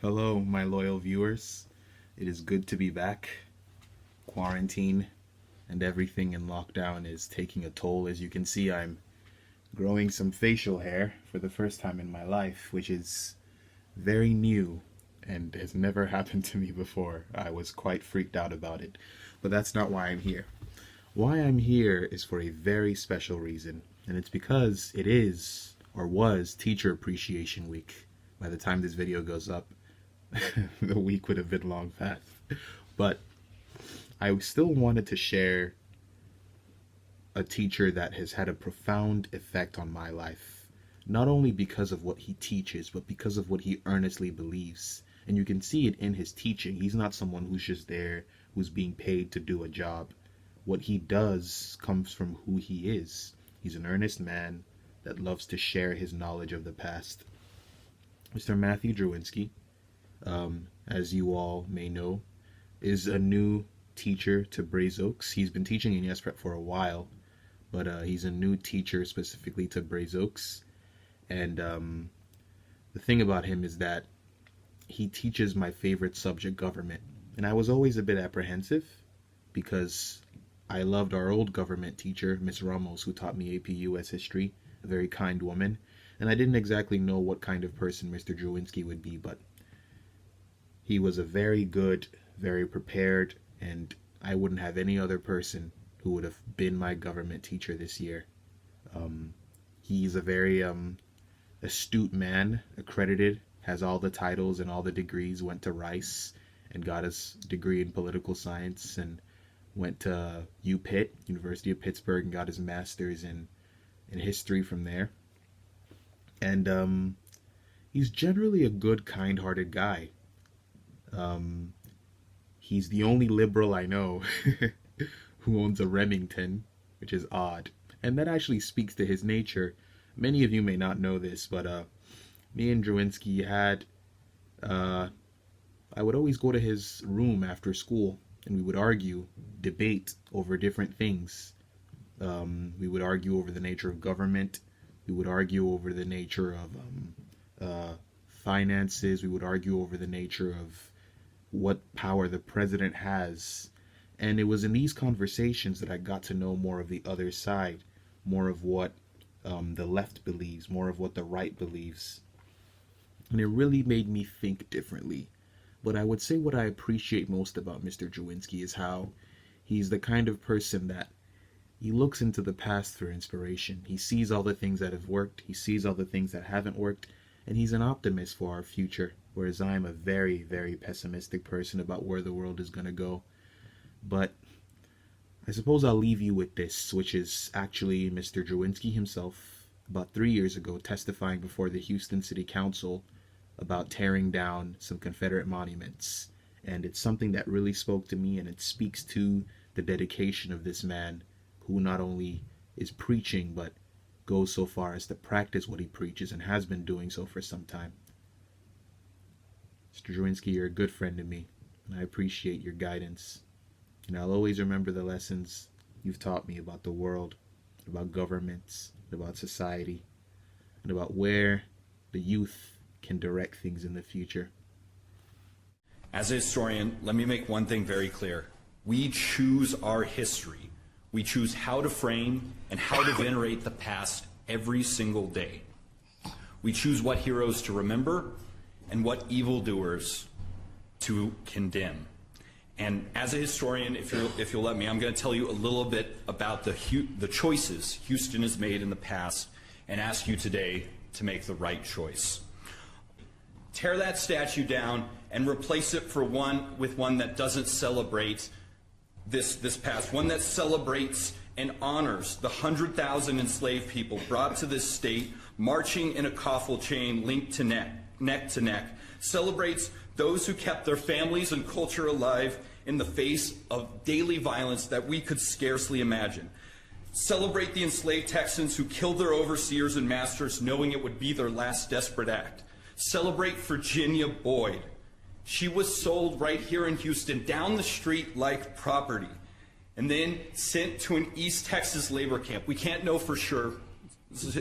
Hello, my loyal viewers. It is good to be back. Quarantine and everything in lockdown is taking a toll. As you can see, I'm growing some facial hair for the first time in my life, which is very new and has never happened to me before. I was quite freaked out about it, but that's not why I'm here. Why I'm here is for a very special reason, and it's because it is, or was, Teacher Appreciation Week. By the time this video goes up, the week would have been long past. But I still wanted to share a teacher that has had a profound effect on my life. Not only because of what he teaches, but because of what he earnestly believes. And you can see it in his teaching. He's not someone who's just there, who's being paid to do a job. What he does comes from who he is. He's an earnest man that loves to share his knowledge of the past. Mr. Matthew Drwenski, as you all may know, is a new teacher to Braze Oaks. He's been teaching in Yes Prep for a while, but he's a new teacher specifically to Braze Oaks. And the thing about him is that he teaches my favorite subject, government. And I was always a bit apprehensive because I loved our old government teacher, Miss Ramos, who taught me AP US history, a very kind woman. And I didn't exactly know what kind of person Mr. Drwenski would be, but he was a very good, very prepared, and I wouldn't have any other person who would have been my government teacher this year. He's a very astute man, accredited, has all the titles and all the degrees, went to Rice and got his degree in political science, and went to UPitt, University of Pittsburgh, and got his master's in history from there. And he's generally a good, kind-hearted guy. He's the only liberal I know who owns a Remington, which is odd. And that actually speaks to his nature. Many of you may not know this, but me and Drwenski had... I would always go to his room after school, and we would argue, debate over different things. We would argue over the nature of government. We would argue over the nature of finances. We would argue over the nature of what power the president has. And it was in these conversations that I got to know more of the other side, more of what the left believes, more of what the right believes. And it really made me think differently. But I would say what I appreciate most about Mr. Drwenski is how he's the kind of person that he looks into the past for inspiration. He sees all the things that have worked, he sees all the things that haven't worked, and he's an optimist for our future, whereas I'm a very, very pessimistic person about where the world is going to go. But I suppose I'll leave you with this, which is actually Mr. Drwenski himself, about 3 years ago, testifying before the Houston City Council about tearing down some Confederate monuments. And it's something that really spoke to me, and it speaks to the dedication of this man, who not only is preaching, but goes so far as to practice what he preaches and has been doing so for some time. Mr. Drwenski, you're a good friend to me, and I appreciate your guidance. And I'll always remember the lessons you've taught me about the world, about governments, about society, and about where the youth can direct things in the future. As a historian, let me make one thing very clear. We choose our history. We choose how to frame and how to venerate the past every single day. We choose what heroes to remember and what evildoers to condemn. And as a historian, if you'll let me, I'm going to tell you a little bit about the choices Houston has made in the past and ask you today to make the right choice. Tear that statue down and replace it with one that doesn't celebrate this past, one that celebrates and honors the 100,000 enslaved people brought to this state, marching in a coffle chain linked to neck to neck, celebrates those who kept their families and culture alive in the face of daily violence that we could scarcely imagine. Celebrate the enslaved Texans who killed their overseers and masters knowing it would be their last desperate act. Celebrate Virginia Boyd. She was sold right here in Houston down the street like property and then sent to an East Texas labor camp. We can't know for sure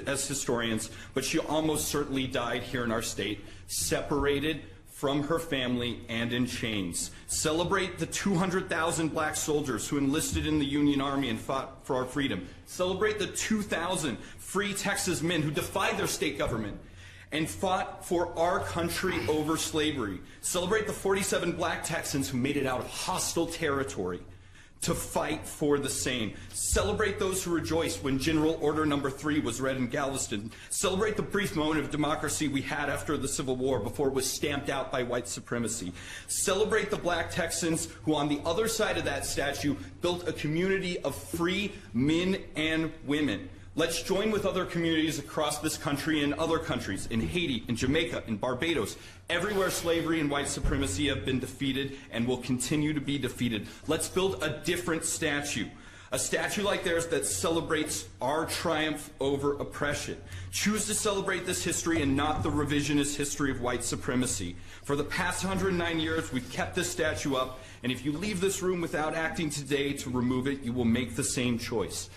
as historians, but she almost certainly died here in our state, separated from her family and in chains. Celebrate the 200,000 black soldiers who enlisted in the Union Army and fought for our freedom. Celebrate the 2,000 free Texas men who defied their state government and fought for our country over slavery. Celebrate the 47 black Texans who made it out of hostile territory to fight for the same. Celebrate those who rejoiced when General Order Number 3 was read in Galveston. Celebrate the brief moment of democracy we had after the Civil War before it was stamped out by white supremacy. Celebrate the black Texans who on the other side of that statue built a community of free men and women. Let's join with other communities across this country and other countries, in Haiti, in Jamaica, in Barbados, everywhere slavery and white supremacy have been defeated and will continue to be defeated. Let's build a different statue, a statue like theirs that celebrates our triumph over oppression. Choose to celebrate this history and not the revisionist history of white supremacy. For the past 109 years, we've kept this statue up, and if you leave this room without acting today to remove it, you will make the same choice.